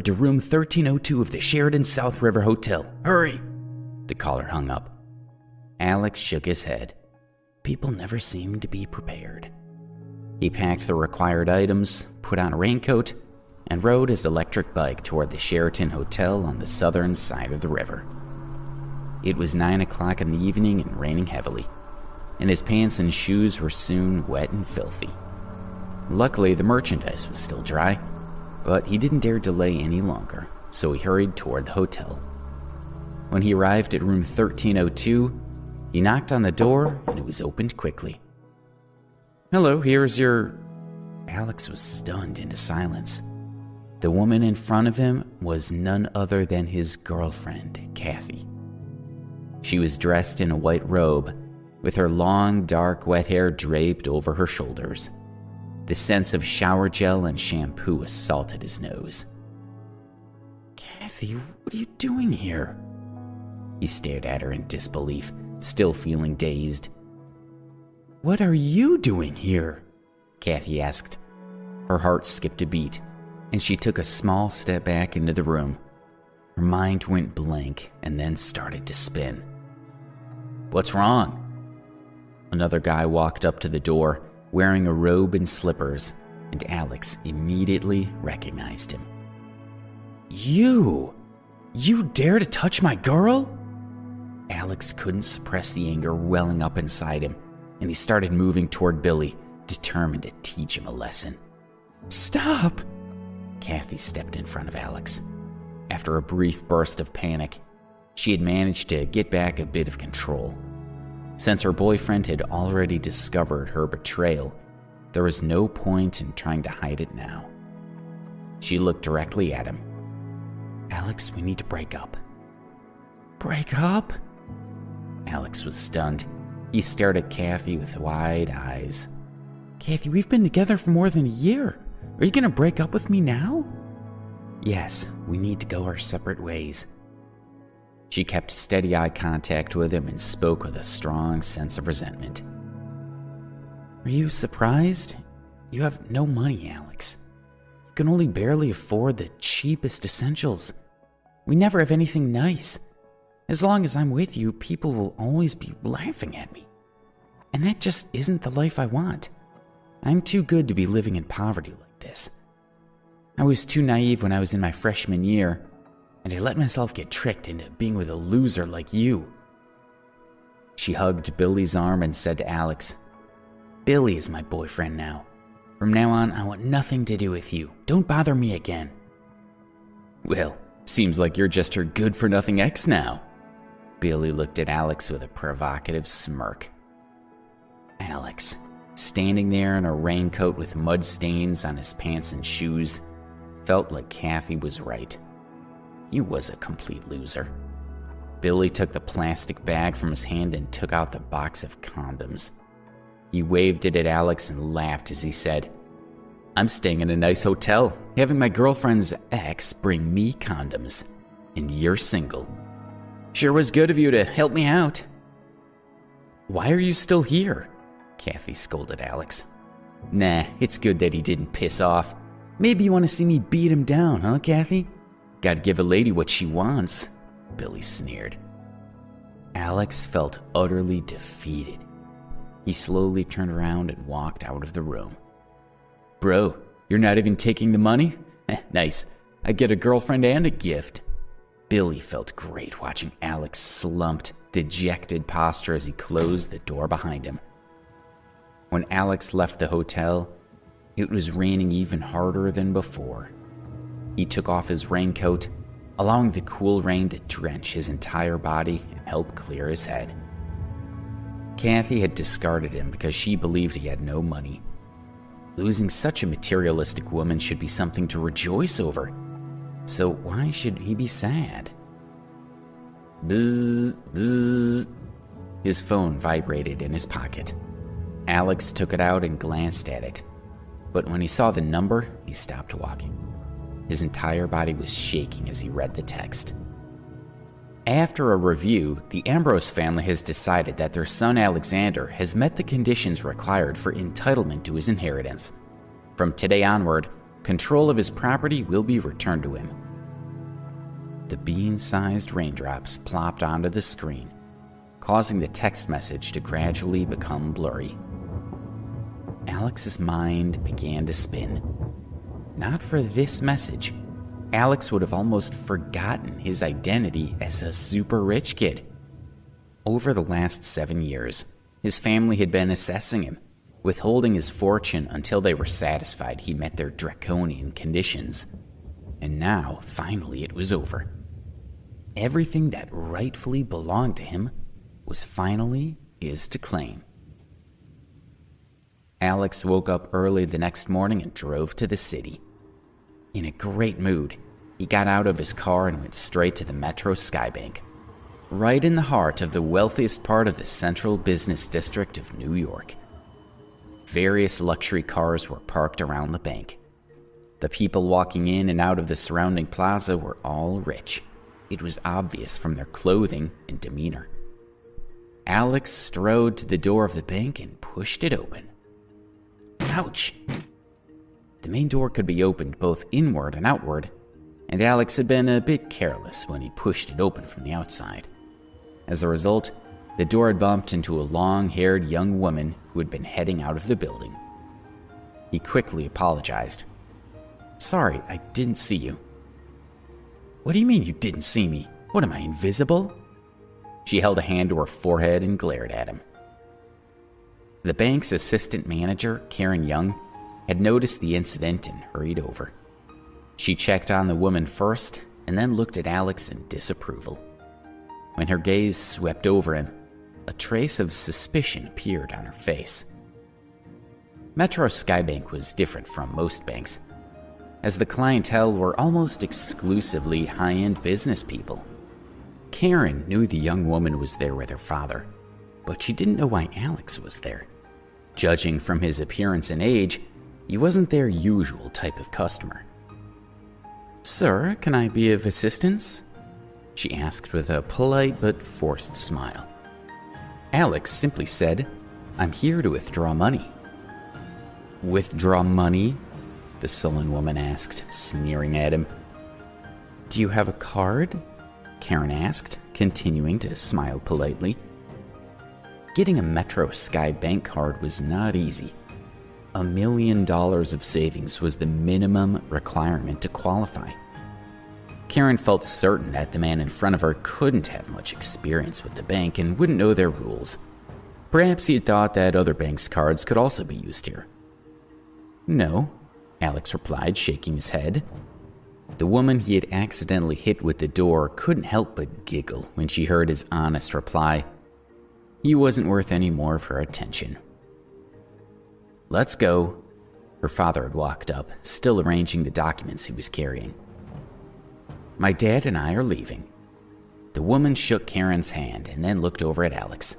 to room 1302 of the Sheraton South River Hotel. Hurry!" The caller hung up. Alex shook his head. People never seemed to be prepared. He packed the required items, put on a raincoat, and rode his electric bike toward the Sheraton Hotel on the southern side of the river. It was 9 o'clock in the evening and raining heavily, and his pants and shoes were soon wet and filthy. Luckily, the merchandise was still dry, but he didn't dare delay any longer, so he hurried toward the hotel. When he arrived at room 1302, he knocked on the door and it was opened quickly. "Hello, here's your..." Alex was stunned into silence. The woman in front of him was none other than his girlfriend, Kathy. She was dressed in a white robe, with her long, dark, wet hair draped over her shoulders. The scents of shower gel and shampoo assaulted his nose. "Kathy, what are you doing here?" He stared at her in disbelief, still feeling dazed. "What are you doing here?" Kathy asked. Her heart skipped a beat, and she took a small step back into the room. Her mind went blank and then started to spin. "What's wrong?" Another guy walked up to the door, wearing a robe and slippers, and Alex immediately recognized him. You dare to touch my girl?" Alex couldn't suppress the anger welling up inside him, and he started moving toward Billy, determined to teach him a lesson. "Stop!" Kathy stepped in front of Alex. After a brief burst of panic, she had managed to get back a bit of control. Since her boyfriend had already discovered her betrayal, there was no point in trying to hide it now. She looked directly at him. "Alex, we need to break up." "Break up?" Alex was stunned. He stared at Kathy with wide eyes. "Kathy, we've been together for more than a year. Are you going to break up with me now?" "Yes, we need to go our separate ways." She kept steady eye contact with him and spoke with a strong sense of resentment. "Are you surprised? You have no money, Alex. You can only barely afford the cheapest essentials. We never have anything nice. As long as I'm with you, people will always be laughing at me. And that just isn't the life I want. I'm too good to be living in poverty like this. I was too naive when I was in my freshman year, and I let myself get tricked into being with a loser like you." She hugged Billy's arm and said to Alex, "Billy is my boyfriend now. From now on, I want nothing to do with you. Don't bother me again." "Well, seems like you're just her good-for-nothing ex now." Billy looked at Alex with a provocative smirk. Alex, standing there in a raincoat with mud stains on his pants and shoes, felt like Kathy was right. He was a complete loser. Billy took the plastic bag from his hand and took out the box of condoms. He waved it at Alex and laughed as he said, "I'm staying in a nice hotel, having my girlfriend's ex bring me condoms, and you're single. Sure was good of you to help me out." "Why are you still here?" Kathy scolded Alex. "Nah, it's good that he didn't piss off. Maybe you want to see me beat him down, huh, Kathy? Gotta give a lady what she wants," Billy sneered. Alex felt utterly defeated. He slowly turned around and walked out of the room. "Bro, you're not even taking the money? Nice. I get a girlfriend and a gift." Billy felt great watching Alex slumped, dejected posture as he closed the door behind him. When Alex left the hotel, it was raining even harder than before. He took off his raincoat, allowing the cool rain to drench his entire body and help clear his head. Kathy had discarded him because she believed he had no money. Losing such a materialistic woman should be something to rejoice over. So why should he be sad? Bzzz, bzzz. His phone vibrated in his pocket. Alex took it out and glanced at it. But when he saw the number, he stopped walking. His entire body was shaking as he read the text. After a review, the Ambrose family has decided that their son Alexander has met the conditions required for entitlement to his inheritance. From today onward, control of his property will be returned to him. the bean-sized raindrops plopped onto the screen, causing the text message to gradually become blurry. Alex's mind began to spin. Not for this message, Alex would have almost forgotten his identity as a super rich kid. Over the last 7 years, his family had been assessing him, withholding his fortune until they were satisfied he met their draconian conditions. And now, finally, it was over. Everything that rightfully belonged to him was finally his to claim. Alex woke up early the next morning and drove to the city. In a great mood, he got out of his car and went straight to the Metro Skybank, right in the heart of the wealthiest part of the central business district of New York. Various luxury cars were parked around the bank. The people walking in and out of the surrounding plaza were all rich. It was obvious from their clothing and demeanor. Alex strode to the door of the bank and pushed it open. Ouch! The main door could be opened both inward and outward, and Alex had been a bit careless when he pushed it open from the outside. As a result, the door had bumped into a long-haired young woman who had been heading out of the building. He quickly apologized. "Sorry, I didn't see you." "What do you mean you didn't see me? What, am I invisible?" She held a hand to her forehead and glared at him. The bank's assistant manager, Karen Young, had noticed the incident and hurried over. She checked on the woman first and then looked at Alex in disapproval. When her gaze swept over him, a trace of suspicion appeared on her face. Metro Skybank was different from most banks, as the clientele were almost exclusively high-end business people. Karen knew the young woman was there with her father, but she didn't know why Alex was there. Judging from his appearance and age, he wasn't their usual type of customer. "Sir, can I be of assistance?" she asked with a polite but forced smile. Alex simply said, "I'm here to withdraw money." "Withdraw money?" the sullen woman asked, sneering at him. "Do you have a card?" Karen asked, continuing to smile politely. Getting a Metro Sky Bank card was not easy. $1 million of savings was the minimum requirement to qualify. Karen felt certain that the man in front of her couldn't have much experience with the bank and wouldn't know their rules. Perhaps he had thought that other banks' cards could also be used here. "No," Alex replied, shaking his head. The woman he had accidentally hit with the door couldn't help but giggle when she heard his honest reply. He wasn't worth any more of her attention. "Let's go." Her father had walked up, still arranging the documents he was carrying. "My dad and I are leaving." The woman shook Karen's hand and then looked over at Alex.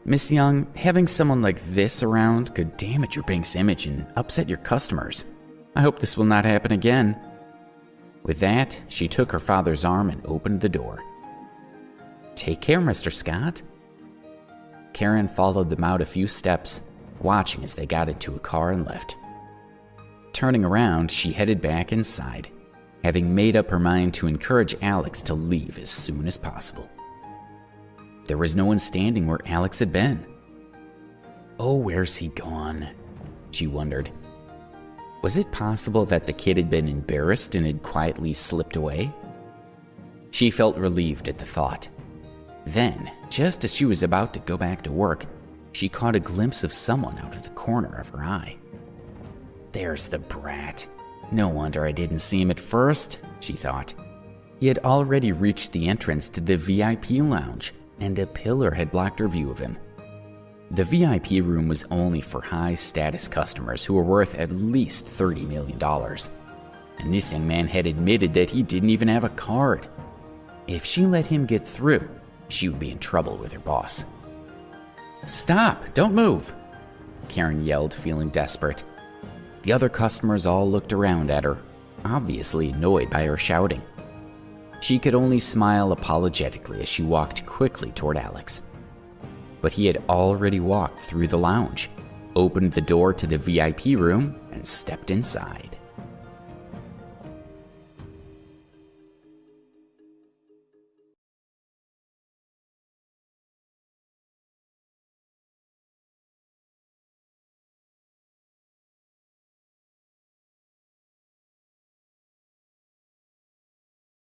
"Miss Young, having someone like this around could damage your bank's image and upset your customers. I hope this will not happen again." With that, she took her father's arm and opened the door. "Take care, Mr. Scott." Karen followed them out a few steps, watching as they got into a car and left. Turning around, she headed back inside, having made up her mind to encourage Alex to leave as soon as possible. There was no one standing where Alex had been. "Oh, where's he gone?" she wondered. Was it possible that the kid had been embarrassed and had quietly slipped away? She felt relieved at the thought. Then, just as she was about to go back to work, she caught a glimpse of someone out of the corner of her eye. "There's the brat. No wonder I didn't see him at first," she thought. He had already reached the entrance to the VIP lounge, and a pillar had blocked her view of him. The VIP room was only for high-status customers who were worth at least $30 million. And this young man had admitted that he didn't even have a card. If she let him get through, she would be in trouble with her boss. "Stop! Don't move!" Karen yelled, feeling desperate. The other customers all looked around at her, obviously annoyed by her shouting. She could only smile apologetically as she walked quickly toward Alex. But he had already walked through the lounge, opened the door to the VIP room, and stepped inside.